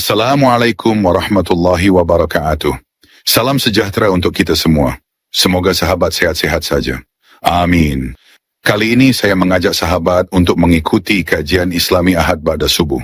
Assalamualaikum warahmatullahi wabarakatuh. Salam sejahtera untuk kita semua. Semoga sahabat sehat-sehat saja. Amin. Kali ini saya mengajak sahabat untuk mengikuti kajian Islami Ahad Ba'da Subuh.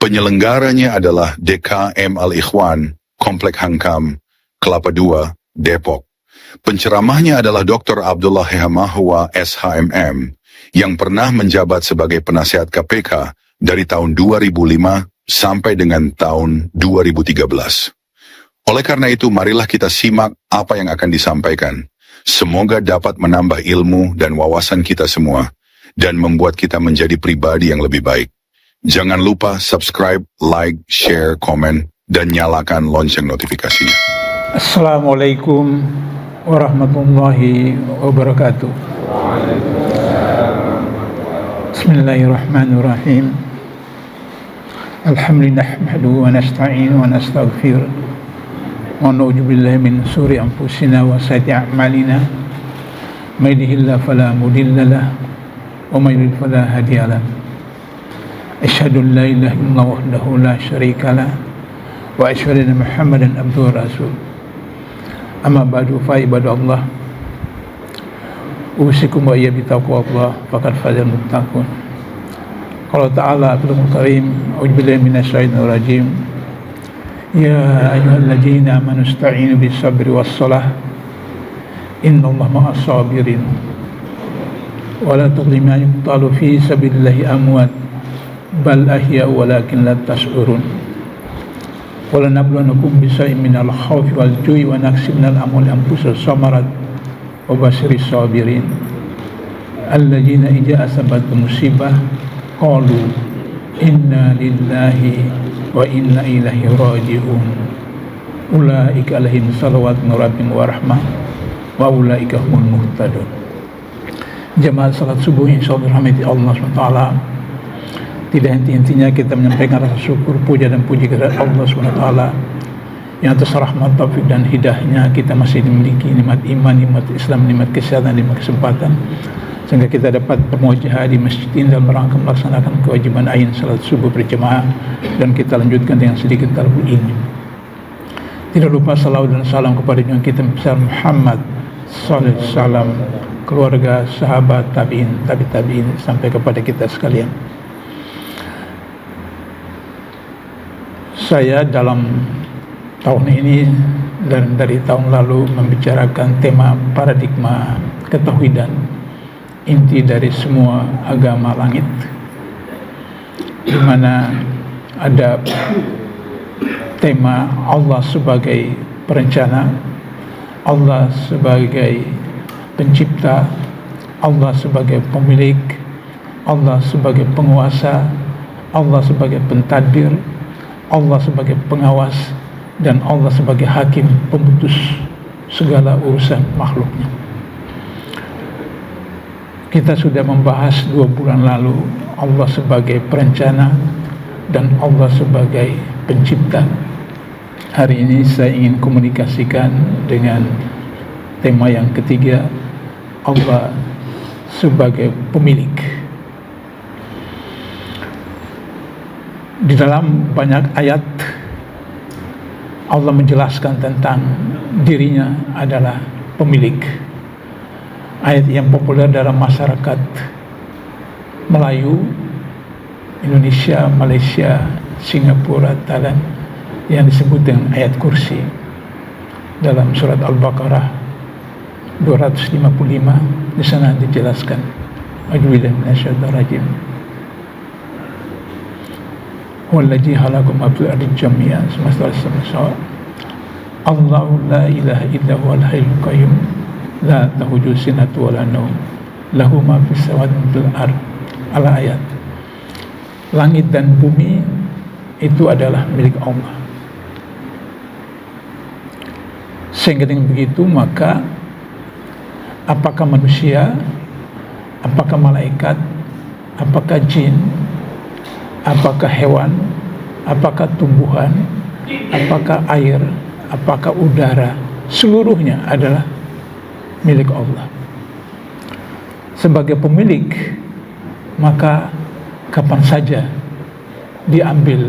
Penyelenggaranya adalah DKM Al-Ikhwan, Komplek Hankam, Kelapa II, Depok. Penceramahnya adalah Dr. Abdullah Hehamahwa SHMM, yang pernah menjabat sebagai penasihat KPK dari tahun 2005 sampai dengan tahun 2013. Oleh karena itu, marilah kita simak apa yang akan disampaikan. Semoga dapat menambah ilmu dan wawasan kita semua, dan membuat kita menjadi pribadi yang lebih baik. Jangan lupa subscribe, like, share, komen, dan nyalakan lonceng notifikasinya. Assalamualaikum warahmatullahi wabarakatuh. Bismillahirrahmanirrahim. Alhamdulillah nahmaduhu wa nasta'inu wa nastaghfiruh wa na'udzu billahi min shururi anfusina wa sayyiati a'malina may yahdihillahu fala mudilla lahu wa may yudlil fala hadiya lahu. Asyhadu an la ilaha illallah wahdahu la syarika lahu wa asyhadu anna Muhammadan abduhu wa rasuluh. Amma ba'du fa ibadallah, usikum wa iyyakum bitaqwallah faqad fazal muttaqun. Qala ta'ala Al-Qur'anul Karim, a'udzubillahi minasyaitonir rajim. Ya ayyuhalladzina amanu ista'inu bis-sabri was-shalah. Innallaha ma'as sabirin. Wa la tadhlimu yuqtalu fi sabilillahi amwat bal ahya'u walakin la tash'urun. Wa lanabluwannakum bisyai'in minal khawfi wal ju'i wa naqsin minal amwali wal anfusi was-samarat wa basyiris sabirin. Alladzina idza asabathum musibah qalu inna lillahi wa inna ilaihi raji'un. Ulaika alaihim salawatun min rabbihim wa rahmah wa ulaika humul muhtadun. Jemaah salat subuh insyaallah rahmati Allah SWT. Tidak henti-hentinya kita menyampaikan rasa syukur, puja dan puji kepada Allah SWT yang atas rahmat, taufik dan hidayahnya kita masih memiliki nikmat iman, nikmat Islam, nikmat kesehatan, nikmat kesempatan, sehingga kita dapat bermuajahah di masjid ini dalam rangka melaksanakan kewajiban ain salat subuh berjemaah, dan kita lanjutkan dengan sedikit talabul ilmi. Tidak lupa salawat dan salam kepada junjungan kita besar Muhammad sallallahu alaihi wasallam, keluarga, sahabat, tabi'in, tabi'in sampai kepada kita sekalian. Saya dalam tahun ini dan dari tahun lalu membicarakan tema paradigma ketauhidan, inti dari semua agama langit, di mana ada tema Allah sebagai perencana, Allah sebagai pencipta, Allah sebagai pemilik, Allah sebagai penguasa, Allah sebagai pentadbir, Allah sebagai pengawas, dan Allah sebagai hakim pemutus segala urusan makhluknya. Kita sudah membahas 2 bulan lalu Allah sebagai perencana dan Allah sebagai pencipta. Hari ini saya ingin komunikasikan dengan tema yang ketiga, Allah sebagai pemilik. Di dalam banyak ayat Allah menjelaskan tentang dirinya adalah pemilik. Ayat yang populer dalam masyarakat Melayu, Indonesia, Malaysia, Singapura, Thailand yang disebut dengan ayat kursi dalam surat Al-Baqarah 255. Di sana dijelaskan, a'udzubillahi minasyaitonir rajim. Wallazi khalaqakum fil ardi jami'an tsumma Allahu la ilaha illa huwal hayyul qayyum la ta'khudhuhu sinatun wa la nawm lahu ma fis samawati wa fil ardh. Al-ayat. Langit dan bumi itu adalah milik Allah. Sehingga dengan begitu maka apakah manusia, apakah malaikat, apakah jin, apakah hewan, apakah tumbuhan, apakah air, apakah udara, seluruhnya adalah milik Allah. Sebagai pemilik, maka kapan saja diambil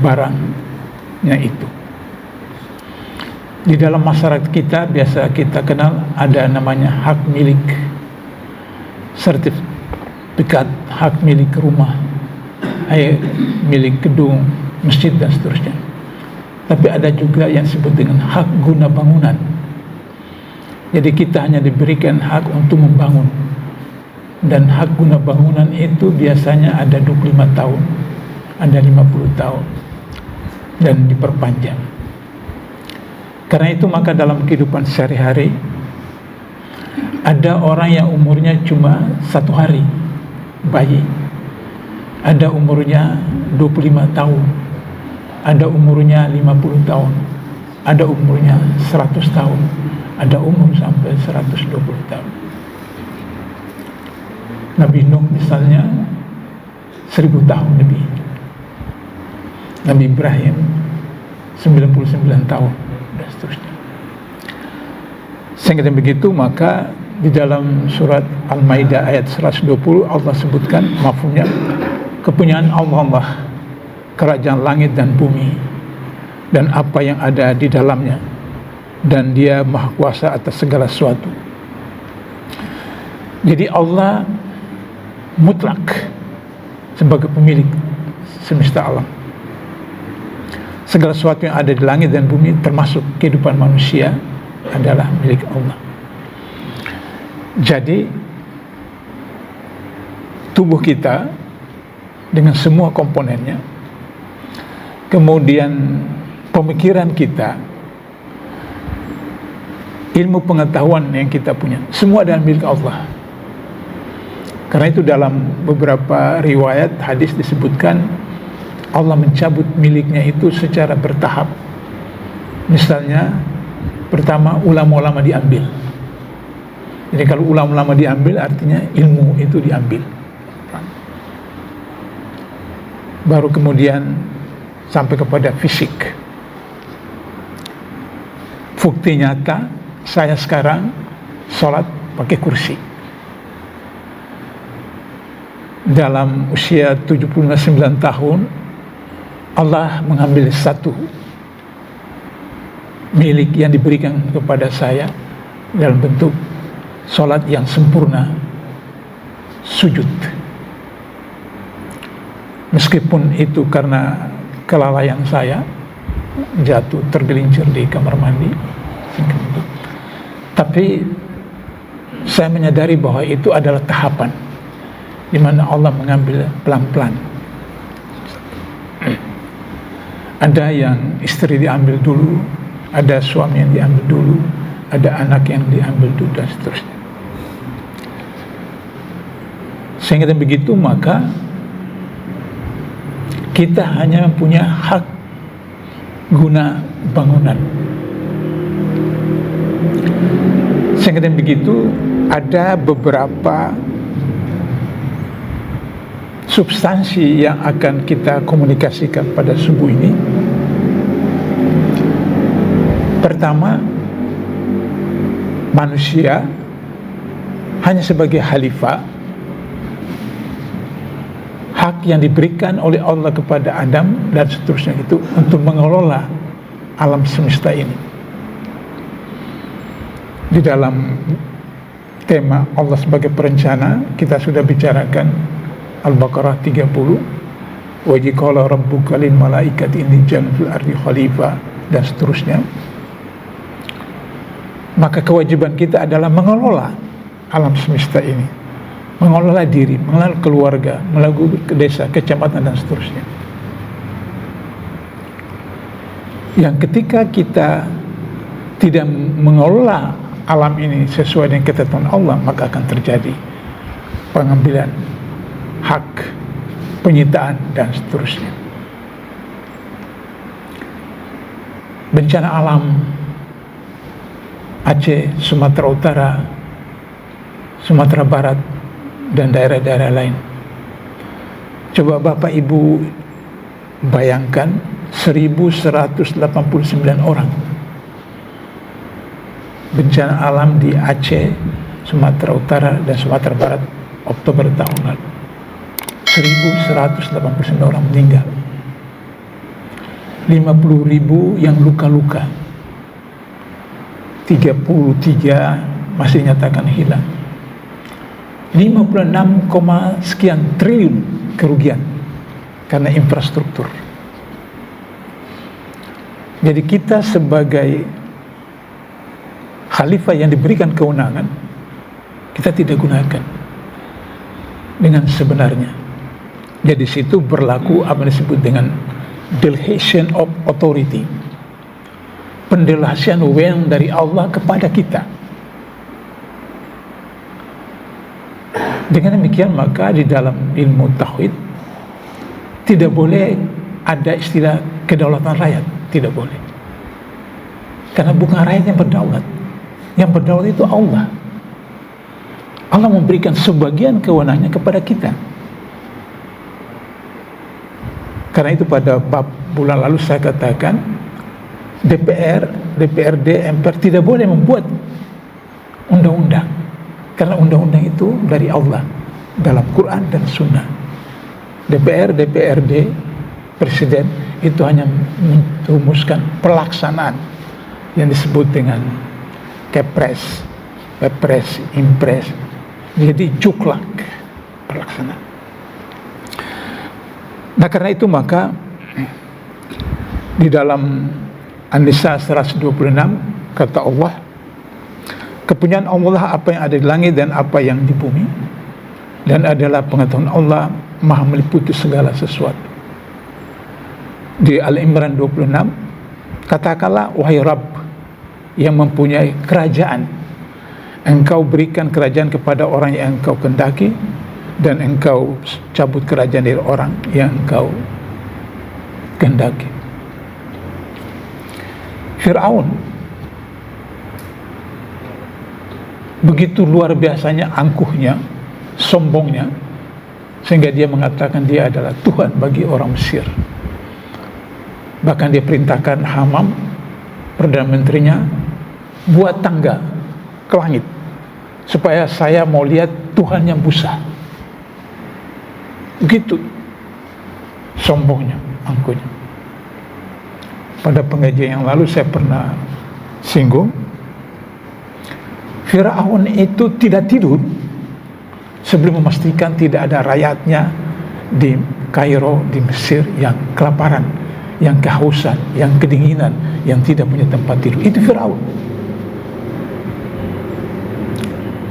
barangnya itu. Di dalam masyarakat kita biasa kita kenal ada namanya hak milik, sertifikat hak milik rumah, milik gedung, masjid dan seterusnya. Tapi ada juga yang disebut dengan hak guna bangunan. Jadi kita hanya diberikan hak untuk membangun, dan hak guna bangunan itu biasanya ada 25 tahun, ada 50 tahun, dan diperpanjang. Karena itu maka dalam kehidupan sehari-hari ada orang yang umurnya cuma 1 hari, bayi. Ada umurnya 25 tahun, ada umurnya 50 tahun, ada umurnya 100 tahun, ada umur sampai 120 tahun. Nabi Nuh misalnya 1000 tahun lebih. Nabi Ibrahim 99 tahun dan seterusnya. Sehingga begitu maka di dalam surat Al-Maidah ayat 120 Allah sebutkan mafhumnya kepunyaan Allah, kerajaan langit dan bumi dan apa yang ada di dalamnya, dan Dia maha kuasa atas segala sesuatu. Jadi Allah mutlak sebagai pemilik semesta alam. Segala sesuatu yang ada di langit dan bumi termasuk kehidupan manusia adalah milik Allah. Jadi tubuh kita dengan semua komponennya, kemudian pemikiran kita, ilmu pengetahuan yang kita punya, semua adalah milik Allah. Karena itu dalam beberapa riwayat hadis disebutkan Allah mencabut miliknya itu secara bertahap. Misalnya pertama ulama-ulama diambil. Jadi kalau ulama-ulama diambil artinya ilmu itu diambil. Baru kemudian sampai kepada fisik. Bukti nyata saya sekarang sholat pakai kursi. Dalam usia 79 tahun Allah mengambil satu milik yang diberikan kepada saya dalam bentuk sholat yang sempurna, sujud. Meskipun itu karena kelalaian saya, jatuh tergelincir di kamar mandi, tapi saya menyadari bahwa itu adalah tahapan di mana Allah mengambil pelan-pelan. Ada yang istri diambil dulu, ada suami yang diambil dulu, ada anak yang diambil dulu, dan seterusnya. Sehingga dengan begitu maka kita hanya punya hak guna bangunan. Sehingga dengan begitu ada beberapa substansi yang akan kita komunikasikan pada subuh ini. Pertama, manusia hanya sebagai khalifah, hak yang diberikan oleh Allah kepada Adam dan seterusnya itu untuk mengelola alam semesta ini. Di dalam tema Allah sebagai perencana kita sudah bicarakan Al-Baqarah 30, wa qala rabbuka lil malaikati inni ja'ilun fil ardi khalifah, dan seterusnya. Maka kewajiban kita adalah mengelola alam semesta ini, mengelola diri, mengelola keluarga, mengelola desa, kecamatan, dan seterusnya. Yang ketika kita tidak mengelola alam ini sesuai dengan ketetapan Allah, maka akan terjadi pengambilan hak, penyitaan, dan seterusnya. Bencana alam Aceh, Sumatera Utara, Sumatera Barat, dan daerah-daerah lain. Coba Bapak Ibu bayangkan 1189 orang bencana alam di Aceh, Sumatera Utara, dan Sumatera Barat Oktober tahun lalu. 1189 orang meninggal. 50.000 yang luka-luka, 33 masih nyatakan hilang, 56, sekian triliun kerugian karena infrastruktur. Jadi kita sebagai khalifah yang diberikan kewenangan, kita tidak gunakan dengan sebenarnya. Jadi situ berlaku apa yang disebut dengan delegation of authority, pendelegasian wewenang dari Allah kepada kita. Dengan demikian maka di dalam ilmu tauhid tidak boleh ada istilah kedaulatan rakyat, tidak boleh. Karena bukan rakyat yang berdaulat. Yang berdaulat itu Allah. Allah memberikan sebagian kewenangannya kepada kita. Karena itu pada bab bulan lalu saya katakan DPR, DPRD, MPR tidak boleh membuat undang-undang, karena undang-undang itu dari Allah dalam Quran dan Sunnah. DPR, DPRD, Presiden itu hanya merumuskan pelaksanaan yang disebut dengan Kepres, Pepres, Impres. Jadi juklak pelaksanaan. Nah karena itu maka di dalam An-Nisa 126 kata Allah, kepunyaan Allah apa yang ada di langit dan apa yang di bumi, dan adalah pengetahuan Allah maha meliputi segala sesuatu. Di Al-Imran 26, katakanlah wahai Rabb yang mempunyai kerajaan, engkau berikan kerajaan kepada orang yang engkau kehendaki, dan engkau cabut kerajaan dari orang yang engkau kehendaki. Fir'aun begitu luar biasanya angkuhnya, sombongnya, sehingga dia mengatakan dia adalah Tuhan bagi orang Mesir. Bahkan dia perintahkan Hamam, Perdana Menterinya, buat tangga ke langit supaya saya mau lihat Tuhan yang Musa. Begitu sombongnya, angkuhnya. Pada pengajian yang lalu saya pernah singgung, Firaun itu tidak tidur sebelum memastikan tidak ada rakyatnya di Kairo, di Mesir yang kelaparan, yang kehausan, yang kedinginan, yang tidak punya tempat tidur. Itu Firaun.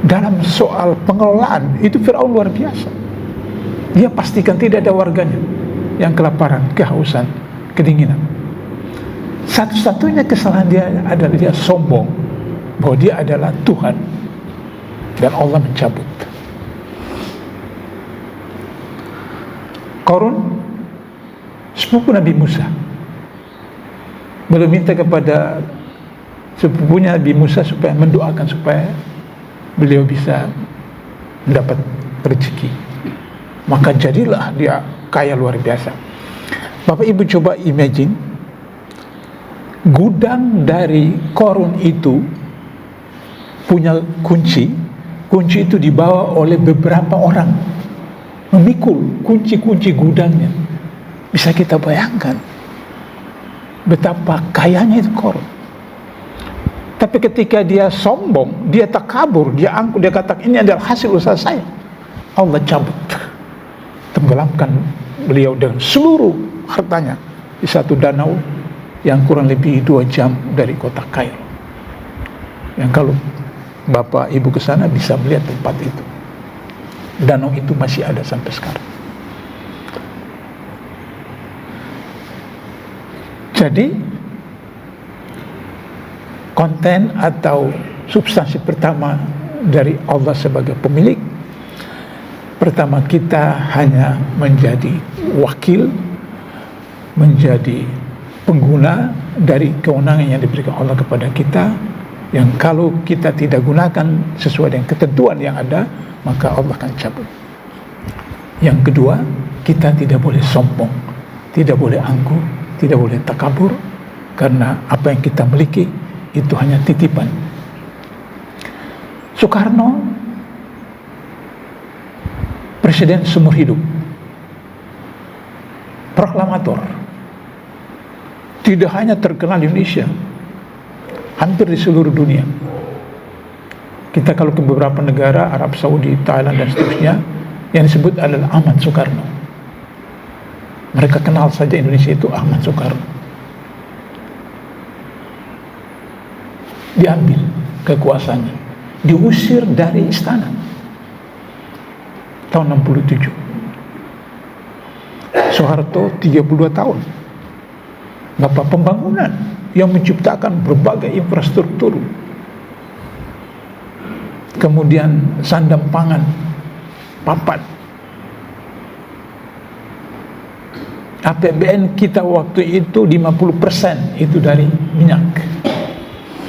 Dalam soal pengelolaan itu Firaun luar biasa. Dia pastikan tidak ada warganya yang kelaparan, kehausan, kedinginan. Satu-satunya kesalahan dia adalah dia sombong bahwa dia adalah Tuhan dan Allah mencabut. Qarun, sepupu Nabi Musa, beliau minta kepada sepupunya Nabi Musa supaya mendoakan supaya beliau bisa mendapat rezeki. Maka jadilah dia kaya luar biasa. Bapak Ibu coba imagine, gudang dari Qarun itu punya kunci itu dibawa oleh beberapa orang, memikul kunci-kunci gudangnya. Bisa kita bayangkan betapa kayanya itu Qarun. Tapi ketika dia sombong, dia takabur, dia angkuh, dia katakan ini adalah hasil usaha saya, Allah cabut, tenggelamkan beliau dengan seluruh hartanya di satu danau yang kurang lebih 2 jam dari kota Kairo. Yang kalau Bapak Ibu ke sana bisa melihat tempat itu. Danau itu masih ada sampai sekarang. Jadi konten atau substansi pertama dari Allah sebagai pemilik, pertama kita hanya menjadi wakil, menjadi pengguna dari kewenangan yang diberikan Allah kepada kita, yang kalau kita tidak gunakan sesuai dengan ketentuan yang ada, maka Allah akan cabut. Yang kedua, kita tidak boleh sombong, tidak boleh angkuh, tidak boleh takabur, karena apa yang kita miliki itu hanya titipan. Soekarno presiden seumur hidup, proklamator, tidak hanya terkenal di Indonesia, hampir di seluruh dunia. Kita kalau ke beberapa negara, Arab Saudi, Thailand dan seterusnya, yang disebut adalah Ahmad Soekarno. Mereka kenal saja Indonesia itu Ahmad Soekarno. Diambil kekuasaannya, diusir dari istana tahun 67. Soeharto 32 tahun. Bapak pembangunan yang menciptakan berbagai infrastruktur. Kemudian sandang pangan, papan. APBN kita waktu itu 50% itu dari minyak.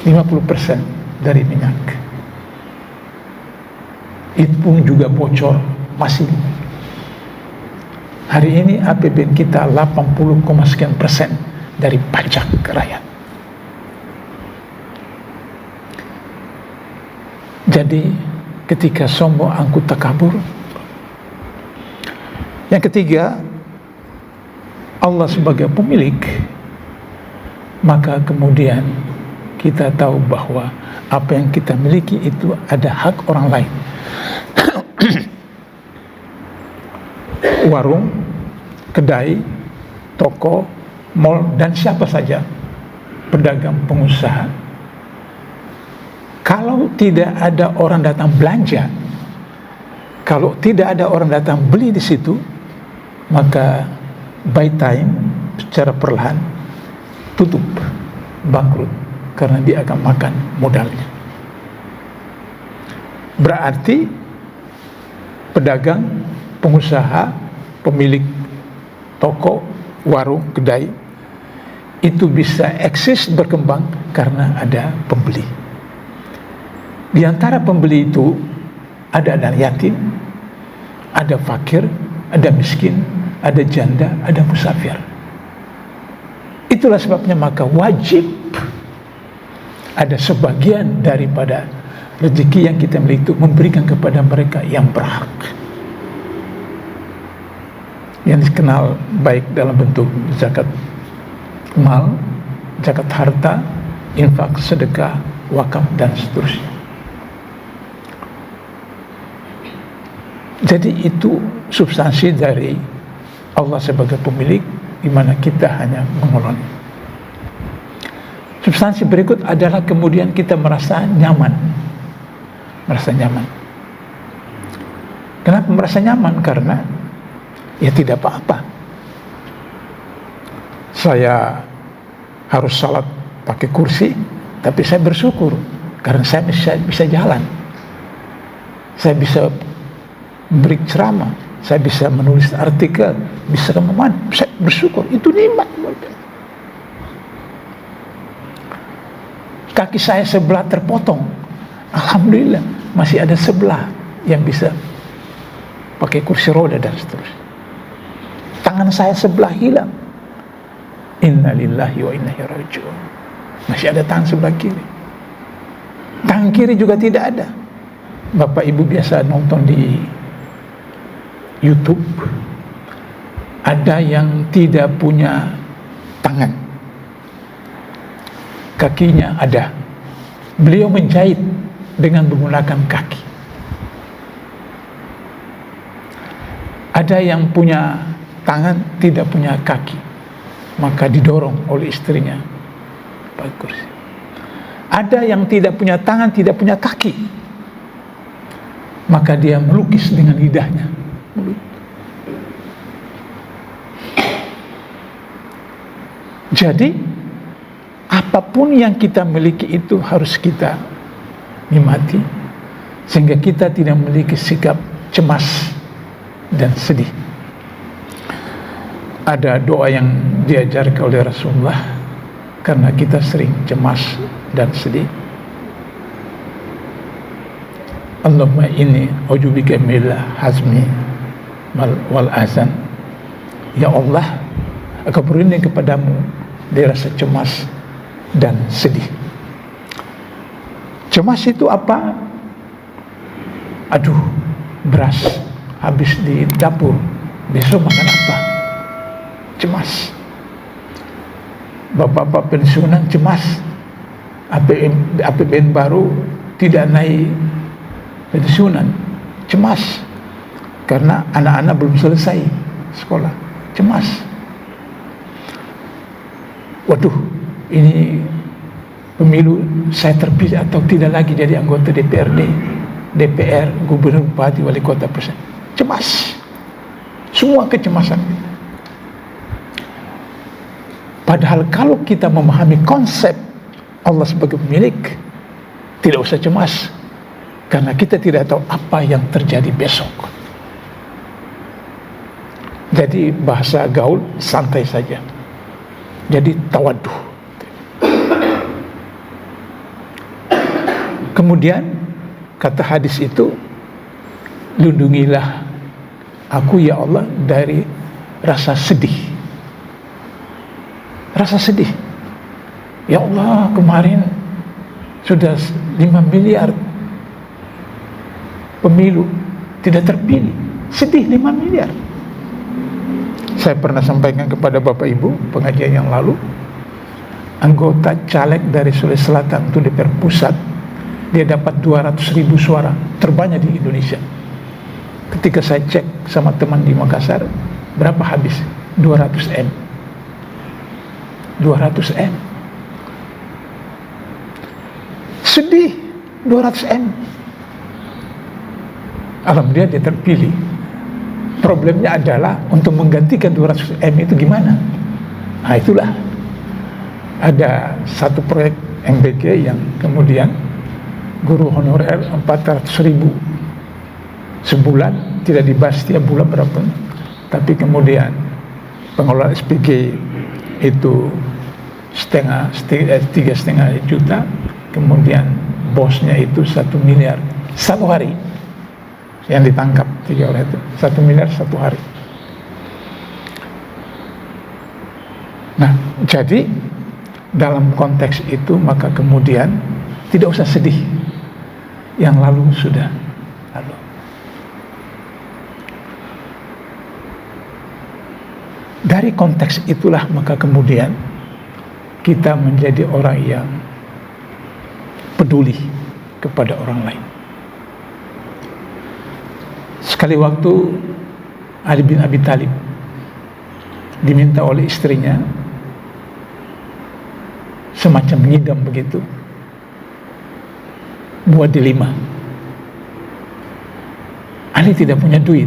50% dari minyak. Itu pun juga bocor masih. Hari ini APBN kita 80, sekian persen dari pajak rakyat. Jadi ketika sombong angkut takabur. Yang ketiga, Allah sebagai pemilik, maka kemudian kita tahu bahwa apa yang kita miliki itu ada hak orang lain. Warung, kedai, toko, mal, dan siapa saja pedagang, pengusaha, kalau tidak ada orang datang belanja, kalau tidak ada orang datang beli di situ, maka by time secara perlahan tutup, bangkrut, karena dia akan makan modalnya. Berarti pedagang, pengusaha, pemilik toko, warung, kedai itu bisa eksis, berkembang karena ada pembeli. Di antara pembeli itu ada anak yatim, ada fakir, ada miskin, ada janda, ada musafir. Itulah sebabnya maka wajib ada sebagian daripada rezeki yang kita miliki itu memberikan kepada mereka yang berhak, yang dikenal baik dalam bentuk zakat mal, zakat harta, infak, sedekah, wakaf, dan seterusnya. Jadi itu substansi dari Allah sebagai pemilik, di mana kita hanya mengelola. Substansi berikut adalah kemudian kita merasa nyaman. Merasa nyaman. Kenapa merasa nyaman? Karena ya tidak apa-apa. Saya harus salat pakai kursi, tapi saya bersyukur karena saya bisa jalan. Saya bisa beri ceramah, saya bisa menulis artikel, bisa meman, saya bersyukur. Itu nikmat. Kaki saya sebelah terpotong, alhamdulillah masih ada sebelah yang bisa pakai kursi roda dan seterusnya. Tangan saya sebelah hilang, inna lillahi wa inna ilaihi raji'un. Masih ada tangan sebelah kiri. Tangan kiri juga tidak ada. Bapak ibu biasa nonton di YouTube, ada yang tidak punya tangan, kakinya ada. Beliau menjahit dengan menggunakan kaki. Ada yang punya tangan, tidak punya kaki, maka didorong oleh istrinya pakai kursi. Ada yang tidak punya tangan, tidak punya kaki, maka dia melukis dengan lidahnya. Jadi apapun yang kita miliki itu harus kita nikmati, sehingga kita tidak memiliki sikap cemas dan sedih. Ada doa yang diajarkan oleh Rasulullah karena kita sering cemas dan sedih. Allahumma inni a'udzubika minal hazmi wal azan. Ya Allah, aku berlindung kepadamu dari rasa cemas dan sedih. Cemas itu apa? Aduh, beras habis di dapur, besok makan apa? Cemas. bapak-bapak pensiunan cemas, APBN baru tidak naik pensiunan, cemas karena anak-anak belum selesai sekolah, cemas. Waduh, ini pemilu saya terpilih atau tidak lagi jadi anggota DPRD, DPR, gubernur, bupati, wali kota, presiden. Cemas, semua kecemasan. Padahal kalau kita memahami konsep Allah sebagai pemilik, tidak usah cemas, karena kita tidak tahu apa yang terjadi besok. Jadi bahasa gaul, santai saja. Jadi tawaduh. Kemudian kata hadis itu, lindungilah aku ya Allah dari rasa sedih. Rasa sedih. Ya Allah, kemarin sudah 5 miliar pemilu tidak terpilih, sedih 5 miliar. Saya pernah sampaikan kepada Bapak Ibu pengajian yang lalu, anggota caleg dari Sulawesi Selatan untuk DPR Pusat, dia dapat 200.000 suara, terbanyak di Indonesia. Ketika saya cek sama teman di Makassar, berapa habis? 200 M. 200 M. Sedih, 200 M. Alhamdulillah dia terpilih. Problemnya adalah untuk menggantikan 200 M itu gimana? Nah itulah, ada satu proyek MBG yang kemudian guru honorer 400.000 sebulan, tidak dibahas setiap bulan berapa, tapi kemudian pengelola SPG itu 3,5 juta, kemudian bosnya itu 1 miliar satu hari yang ditangkap 3 orang itu, 1 miliar satu hari. Nah, jadi dalam konteks itu maka kemudian tidak usah sedih, yang lalu sudah lalu. Dari konteks itulah maka kemudian kita menjadi orang yang peduli kepada orang lain. Sekali waktu Ali bin Abi Thalib diminta oleh istrinya semacam ngidam begitu, buat delima. Ali tidak punya duit,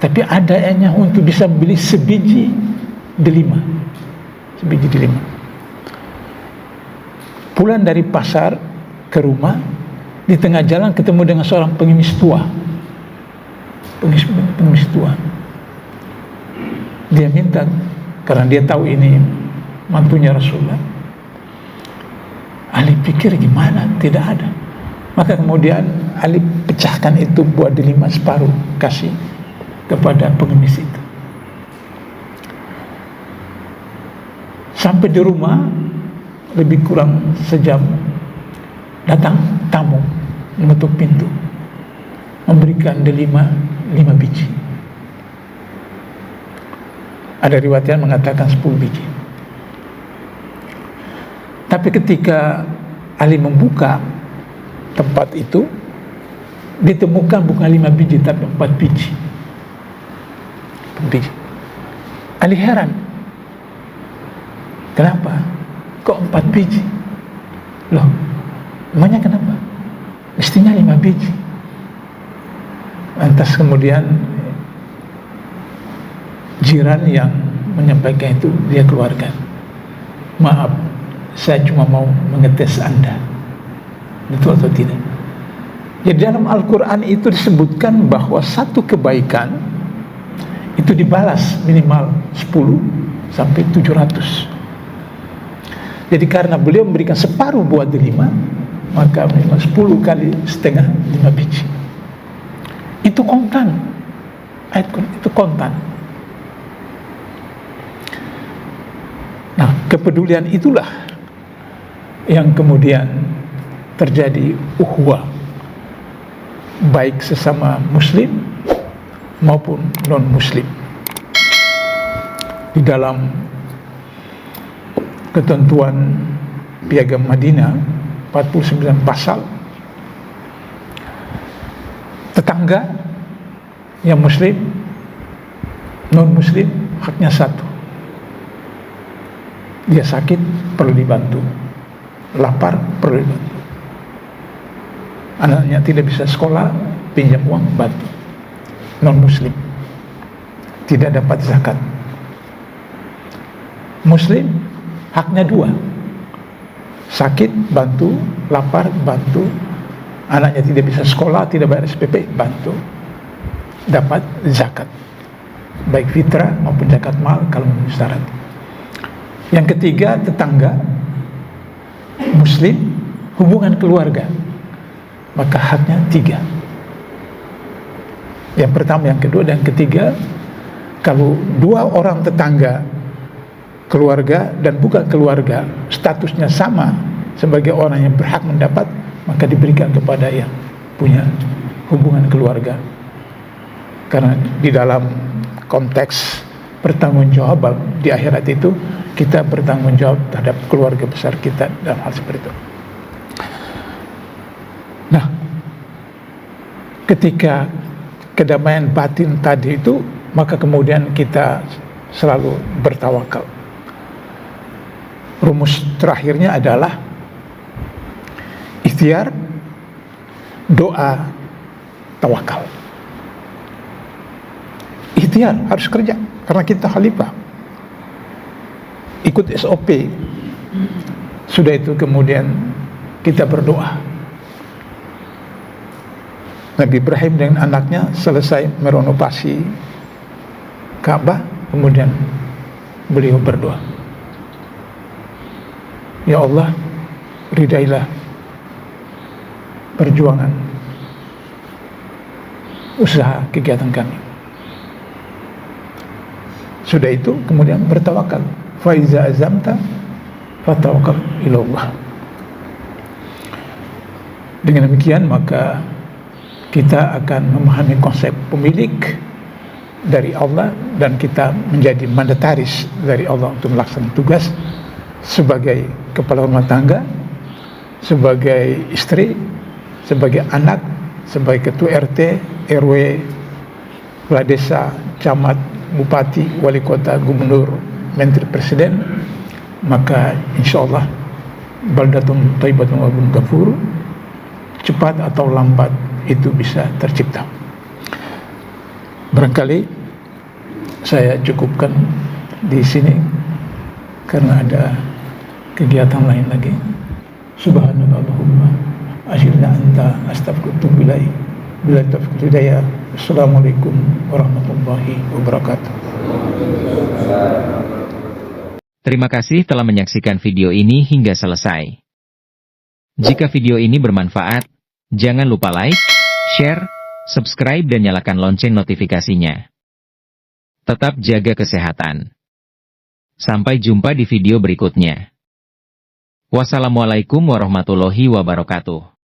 tapi adanya untuk bisa beli sebiji delima. Sebiji delima. Pulang dari pasar ke rumah, di tengah jalan ketemu dengan seorang pengemis tua. Pengemis tua. Dia minta, karena dia tahu ini mantunya Rasulullah. Ali pikir gimana, tidak ada. Maka kemudian Ali pecahkan itu buat delima separuh, kasih kepada pengemis itu. Sampai di rumah lebih kurang sejam, datang tamu mengetuk pintu, memberikan delima 5 biji. Ada riwayat yang mengatakan 10 biji. Tapi ketika Ali membuka tempat itu, ditemukan bukan 5 biji tapi 4 biji. 4 biji. Ali heran, kenapa kok 4 biji? Loh, emangnya kenapa? Mestinya 5 biji. Lantas kemudian jiran yang menyampaikan itu dia keluarkan, maaf, saya cuma mau mengetes Anda, betul atau tidak. Jadi dalam Al-Quran itu disebutkan bahwa satu kebaikan itu dibalas minimal 10 sampai 700. Jadi karena beliau memberikan separuh buat delima, maka minimal 10 kali setengah 5 biji. Itu kontan, ayat itu kontan. Nah, kepedulian itulah yang kemudian terjadi ukhuwah, baik sesama muslim maupun non muslim, di dalam ketentuan Piagam Madinah 49 pasal, tetangga yang muslim, non muslim haknya satu. Dia sakit perlu dibantu, lapar perlu dibantu, anaknya tidak bisa sekolah pinjam uang bantu. Non muslim tidak dapat zakat. Muslim haknya dua, sakit bantu, lapar bantu, anaknya tidak bisa sekolah, tidak bayar SPP bantu, dapat zakat, baik fitrah maupun zakat mal kalau memenuhi syarat. Yang ketiga, tetangga muslim, hubungan keluarga, maka haknya tiga. Yang pertama, yang kedua, dan ketiga. Kalau dua orang tetangga, keluarga dan bukan keluarga, statusnya sama sebagai orang yang berhak mendapat, maka diberikan kepada yang punya hubungan keluarga. Karena di dalam konteks pertanggungjawaban di akhirat itu, kita bertanggung jawab terhadap keluarga besar kita dalam hal seperti itu. Nah, ketika kedamaian batin tadi itu, maka kemudian kita selalu bertawakal. Rumus terakhirnya adalah ikhtiar, doa, tawakal. Ikhtiar harus kerja karena kita khalifah, ikut SOP. Sudah itu kemudian kita berdoa. Nabi Ibrahim dengan anaknya selesai merenovasi Ka'bah, kemudian beliau berdoa, ya Allah, ridailah perjuangan usaha kegiatan kami. Sudah itu kemudian bertawakal, fa iza azamta fatawakkal ilallah. Dengan demikian maka kita akan memahami konsep pemilik dari Allah, dan kita menjadi mandataris dari Allah untuk melaksanakan tugas sebagai kepala rumah tangga, sebagai istri, sebagai anak, sebagai ketua RT, RW, kepala desa, camat, bupati, wali kota, gubernur, menteri presiden. Maka insya Allah baldatun thayyibatun wa rabbun ghafur, cepat atau lambat itu bisa tercipta. Barangkali saya cukupkan di sini karena ada kegiatan lain lagi. Subhanallahumma asyhadu anta astaghfiruka wa atubu bila taufiq hidayah. Assalamualaikum warahmatullahi wabarakatuh. Terima kasih telah menyaksikan video ini hingga selesai. Jika video ini bermanfaat, jangan lupa like, share, subscribe dan nyalakan lonceng notifikasinya. Tetap jaga kesehatan. Sampai jumpa di video berikutnya. Wassalamualaikum warahmatullahi wabarakatuh.